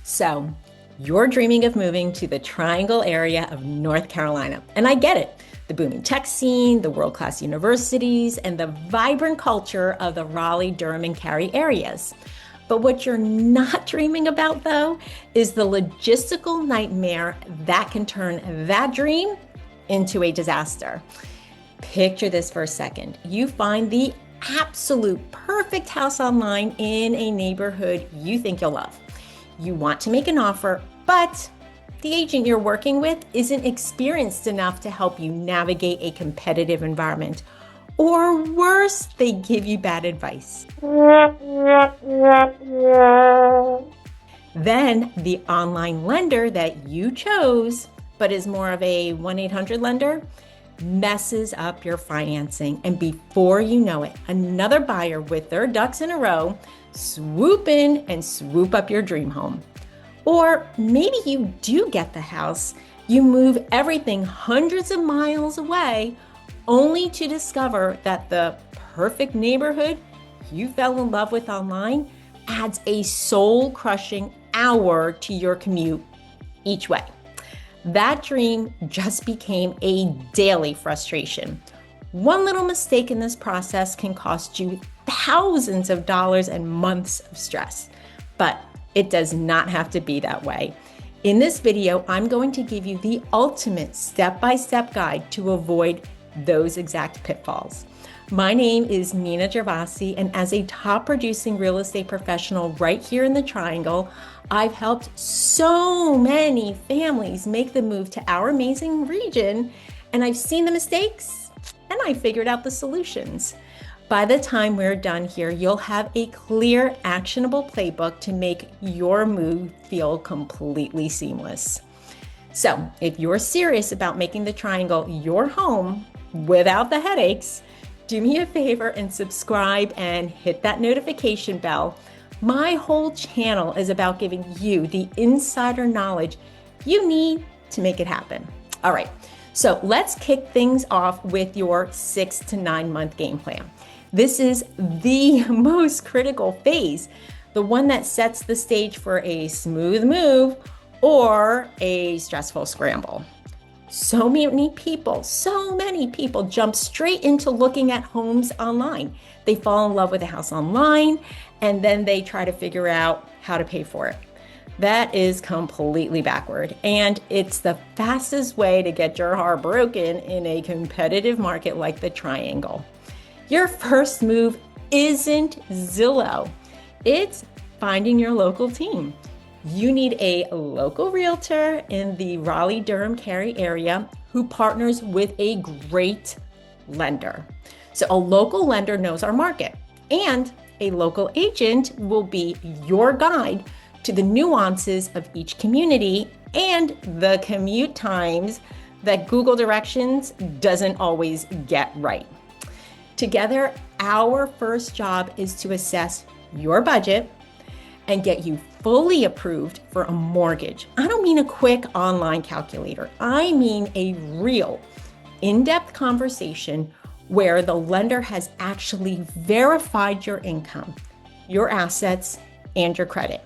So, you're dreaming of moving to the Triangle area of North Carolina, and I get it. The booming tech scene, the world-class universities, and the vibrant culture of the Raleigh, Durham, and Cary areas. But what you're not dreaming about, though, is the logistical nightmare that can turn that dream into a disaster. Picture this for a second. You find the absolute perfect house online in a neighborhood you think you'll love. You want to make an offer, but the agent you're working with isn't experienced enough to help you navigate a competitive environment. Or worse, they give you bad advice. Then the online lender that you chose, but is more of a 1-800 lender, messes up your financing. And before you know it, another buyer with their ducks in a row swoop in and swoop up your dream home. Or maybe you do get the house, you move everything hundreds of miles away, only to discover that the perfect neighborhood you fell in love with online adds a soul-crushing hour to your commute each way. That dream just became a daily frustration. One little mistake in this process can cost you thousands of dollars and months of stress, but it does not have to be that way. In this video, I'm going to give you the ultimate step-by-step guide to avoid those exact pitfalls. My name is Nina Gervasi, and as a top producing real estate professional right here in the Triangle, I've helped so many families make the move to our amazing region, and I've seen the mistakes and I figured out the solutions. By the time we're done here, you'll have a clear, actionable playbook to make your move feel completely seamless. So if you're serious about making the Triangle your home without the headaches, do me a favor and subscribe and hit that notification bell. My whole channel is about giving you the insider knowledge you need to make it happen. All right, so let's kick things off with your 6 to 9 month game plan. This is the most critical phase, the one that sets the stage for a smooth move or a stressful scramble. So many people jump straight into looking at homes online. They fall in love with a house online, and then they try to figure out how to pay for it. That is completely backward, and it's the fastest way to get your heart broken in a competitive market like the Triangle. Your first move isn't Zillow. It's finding your local team. You need a local realtor in the Raleigh, Durham, Cary area who partners with a great lender. So a local lender knows our market, and a local agent will be your guide to the nuances of each community and the commute times that Google Directions doesn't always get right. Together, our first job is to assess your budget and get you fully approved for a mortgage. I don't mean a quick online calculator. I mean a real in-depth conversation where the lender has actually verified your income, your assets, and your credit.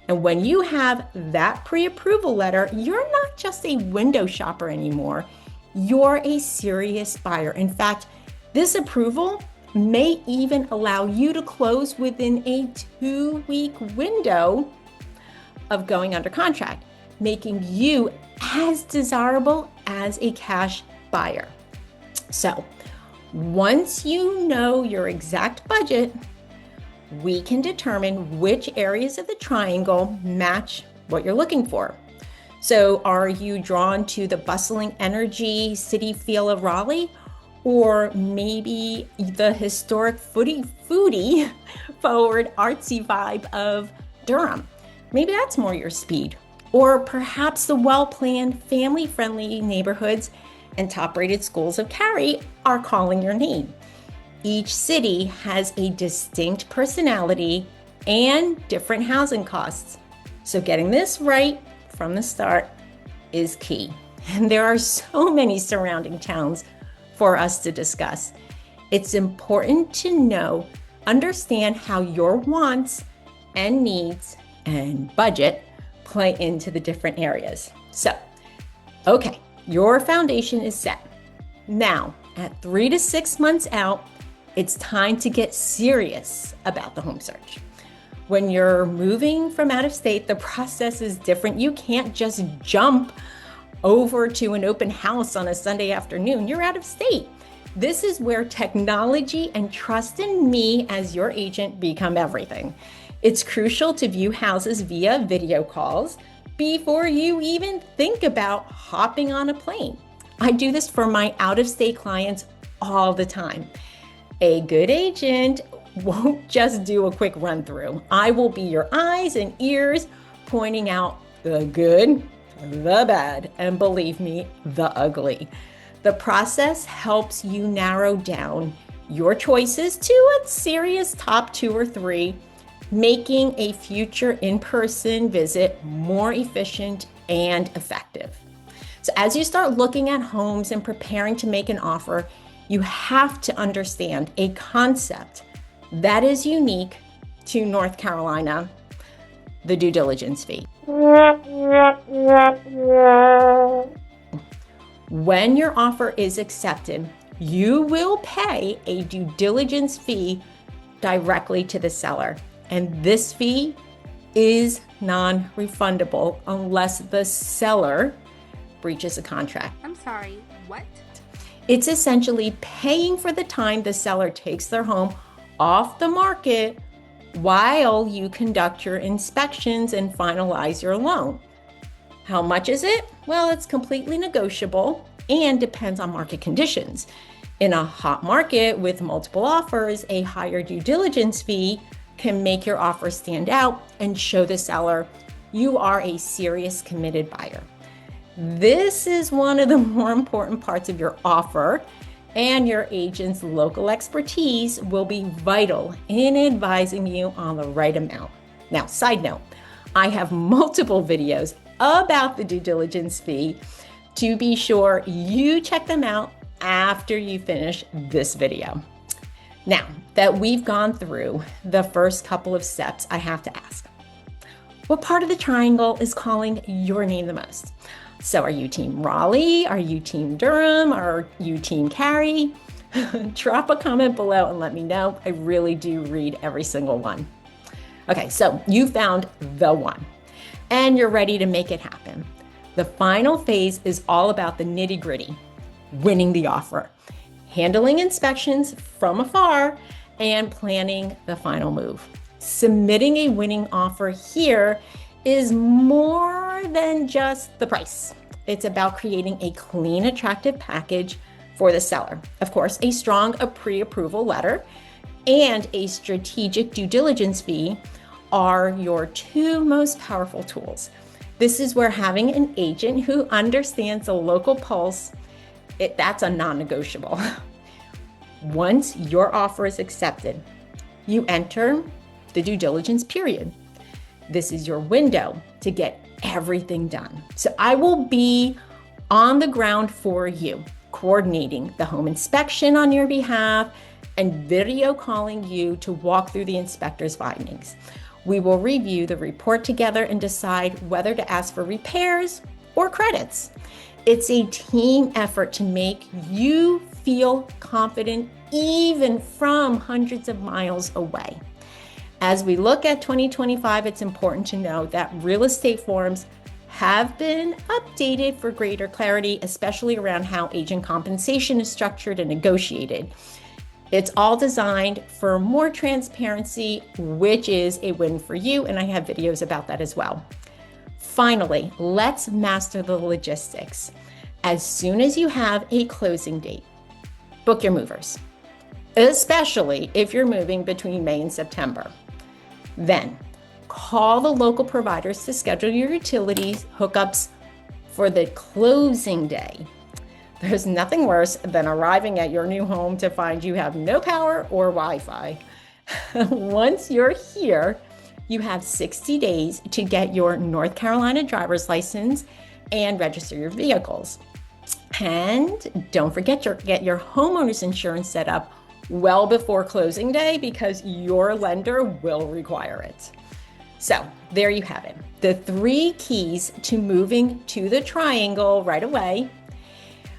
And when you have that pre-approval letter, you're not just a window shopper anymore. You're a serious buyer. In fact, this approval may even allow you to close within a 2-week window of going under contract, making you as desirable as a cash buyer. So once you know your exact budget, we can determine which areas of the Triangle match what you're looking for. So are you drawn to the bustling energy city feel of Raleigh? Or maybe the historic foodie forward artsy vibe of Durham. Maybe that's more your speed. Or perhaps the well-planned, family-friendly neighborhoods and top-rated schools of Cary are calling your name. Each city has a distinct personality and different housing costs. So getting this right from the start is key. And there are so many surrounding towns for us to discuss. It's important to understand how your wants and needs and budget play into the different areas. So, okay, your foundation is set. Now, at 3 to 6 months out, it's time to get serious about the home search. When you're moving from out of state, the process is different. You can't just jump over to an open house on a Sunday afternoon. You're out of state. This is where technology and trust in me as your agent become everything. It's crucial to view houses via video calls before you even think about hopping on a plane. I do this for my out-of-state clients all the time. A good agent won't just do a quick run through. I will be your eyes and ears pointing out the good, the bad, and believe me, the ugly. The process helps you narrow down your choices to a serious top 2 or 3, making a future in-person visit more efficient and effective. So as you start looking at homes and preparing to make an offer, you have to understand a concept that is unique to North Carolina, the due diligence fee. When your offer is accepted, you will pay a due diligence fee directly to the seller. And this fee is non-refundable unless the seller breaches a contract. I'm sorry, what? It's essentially paying for the time the seller takes their home off the market while you conduct your inspections and finalize your loan. How much is it? Well, it's completely negotiable and depends on market conditions. In a hot market with multiple offers, a higher due diligence fee can make your offer stand out and show the seller you are a serious committed buyer. This is one of the more important parts of your offer, and your agent's local expertise will be vital in advising you on the right amount. Now, side note, I have multiple videos about the due diligence fee. To be sure, you check them out after you finish this video. Now that we've gone through the first couple of steps, I have to ask, what part of the triangle is calling your name the most? So are you team Raleigh? Are you team Durham? Are you team Cary? Drop a comment below and let me know. I really do read every single one. Okay, so you found the one and you're ready to make it happen. The final phase is all about the nitty-gritty, winning the offer, handling inspections from afar, and planning the final move. Submitting a winning offer here is more than just the price. It's about creating a clean, attractive package for the seller. Of course, a strong pre-approval letter and a strategic due diligence fee are your 2 most powerful tools. This is where having an agent who understands the local pulse, that's a non-negotiable. Once your offer is accepted, you enter the due diligence period. This is your window to get everything done. So I will be on the ground for you, coordinating the home inspection on your behalf and video calling you to walk through the inspector's findings. We will review the report together and decide whether to ask for repairs or credits. It's a team effort to make you feel confident even from hundreds of miles away. As we look at 2025, it's important to know that real estate forms have been updated for greater clarity, especially around how agent compensation is structured and negotiated. It's all designed for more transparency, which is a win for you, and I have videos about that as well. Finally, let's master the logistics. As soon as you have a closing date, book your movers, especially if you're moving between May and September. Then call the local providers to schedule your utilities hookups for the closing day. There's nothing worse than arriving at your new home to find you have no power or Wi-Fi. Once you're here, you have 60 days to get your North Carolina driver's license and register your vehicles. And don't forget get your homeowner's insurance set up well before closing day because your lender will require it. So there you have it. The 3 keys to moving to the triangle right away.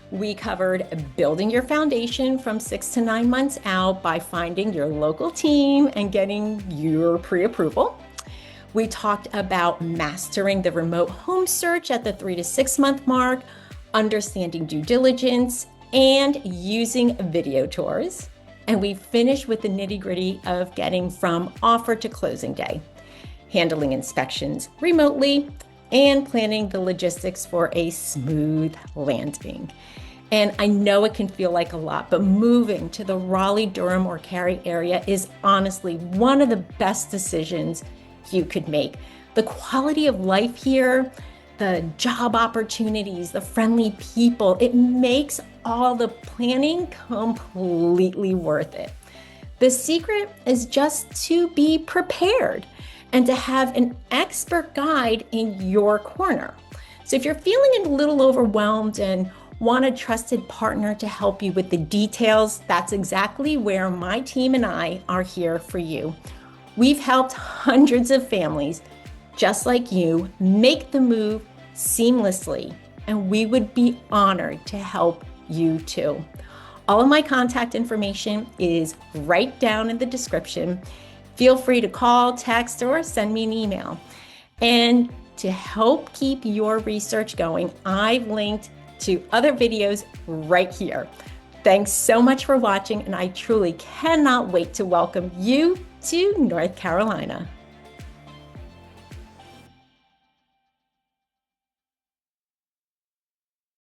We covered building your foundation from 6 to 9 months out by finding your local team and getting your pre-approval. We talked about mastering the remote home search at the 3 to 6 month mark, understanding due diligence, and using video tours. And we finished with the nitty-gritty of getting from offer to closing day, handling inspections remotely, and planning the logistics for a smooth landing. And I know it can feel like a lot, but moving to the Raleigh, Durham, or Cary area is honestly one of the best decisions you could make. The quality of life here, the job opportunities, the friendly people, it makes all the planning completely worth it. The secret is just to be prepared and to have an expert guide in your corner. So if you're feeling a little overwhelmed and want a trusted partner to help you with the details, that's exactly where my team and I are here for you. We've helped hundreds of families just like you make the move seamlessly, and we would be honored to help you too. All of my contact information is right down in the description. Feel free to call, text, or send me an email. And to help keep your research going, I've linked to other videos right here. Thanks so much for watching, and I truly cannot wait to welcome you to North Carolina.